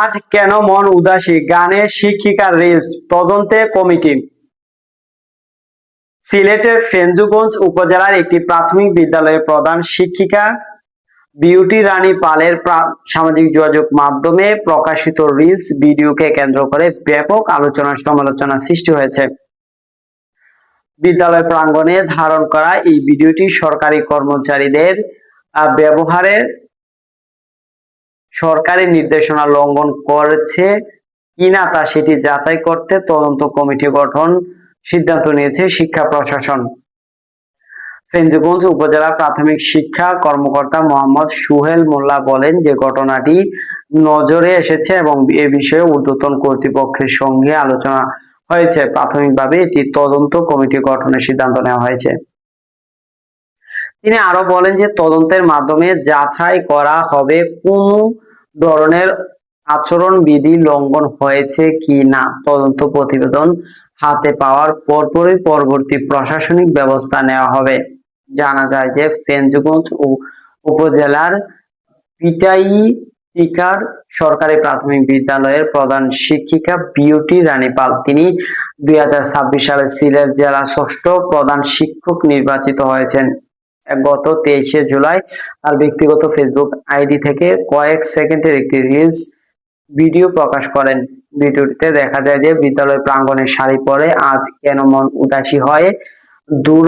আজ কেন মন উদাসী, গানে শিক্ষিকার রিলস তদন্তে কমিটি। সিলেটের ফেঞ্চুগঞ্জ উপজেলার একটি প্রাথমিক বিদ্যালয়ের প্রধান শিক্ষিকা বিউটি রানী পালের সামাজিক যোগাযোগ মাধ্যমে প্রকাশিত রিলস ভিডিওকে কেন্দ্র করে ব্যাপক আলোচনা সমালোচনা সৃষ্টি হয়েছে। বিদ্যালয় প্রাঙ্গণে ধারণ করা এই ভিডিওটি সরকারি কর্মচারীদের ব্যবহারের সরকারি নির্দেশনা লঙ্ঘন করেছে কিনা তা সেটি যাচাই করতে তদন্ত কমিটি গঠন সিদ্ধান্ত নিয়েছে শিক্ষা প্রশাসন। ফেঞ্চুগঞ্জ উপজেলা প্রাথমিক শিক্ষা কর্মকর্তা মোহাম্মদ সুহেল মোল্লা বলেন যে ঘটনাটি নজরে এসেছে এবং এ বিষয়ে ঊর্ধ্বতন কর্তৃপক্ষের সঙ্গে আলোচনা হয়েছে। প্রাথমিকভাবে এটি তদন্ত কমিটি গঠনের সিদ্ধান্ত নেওয়া হয়েছে। তিনি আরো বলেন যে তদন্তের মাধ্যমে যাচাই করা হবে কোন ধরনের আচরণবিধি লঙ্ঘন হয়েছে কি না। তদন্ত প্রতিবেদন হাতে পাওয়ার পরপরই পরবর্তী প্রশাসনিক ব্যবস্থা নেওয়া হবে। জানা যায় যে ফেঞ্চুগঞ্জ উপজেলার পিটাইটিকার সরকারি প্রাথমিক বিদ্যালয়ের প্রধান শিক্ষিকা বিউটি রানী পাল তিনি 2026 সালে সিলেট জেলা ষষ্ঠ প্রধান শিক্ষক নির্বাচিত হয়েছেন। গত 23শে জুলাই তার ব্যক্তিগত ফেসবুক আইডি থেকে কয়েক সেকেন্ডের একটি রিলস ভিডিও প্রকাশ করেন। ভিডিওটিতে দেখা যায় যে বিদ্যালয় প্রাঙ্গণে শাড়ি পরে আজ কেন মন উদাসী হয়ে দূর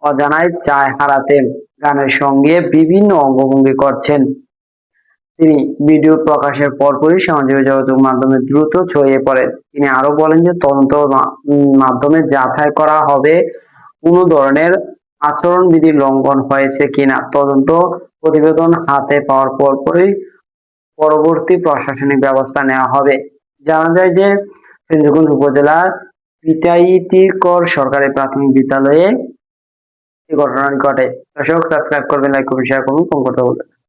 অজানায় চায় হারাতে গানের সঙ্গে বিভিন্ন অঙ্গভঙ্গি করছেন তিনি। ভিডিও প্রকাশের পরপরই সামাজিক যোগাযোগ মাধ্যমে দ্রুত ছড়িয়ে পড়ে। তিনি আরো বলেন যে তদন্ত মাধ্যমে যাচাই করা হবে কোনো ধরনের আচরণবিধি লঙ্ঘন হয়েছে কিনা। তদন্ত প্রতিবেদন হাতে পাওয়ার পরপরই পরবর্তী প্রশাসনিক ব্যবস্থা নেওয়া হবে। জানা যায় যে ফেঞ্চুগঞ্জ উপজেলার পিটাইটিকর সরকারি প্রাথমিক বিদ্যালয়ে এই ঘটনাটি ঘটে। দর্শক সাবস্ক্রাইব করবেন, লাইক করবেন, শেয়ার করবেন, কমেন্ট করতে বলবেন।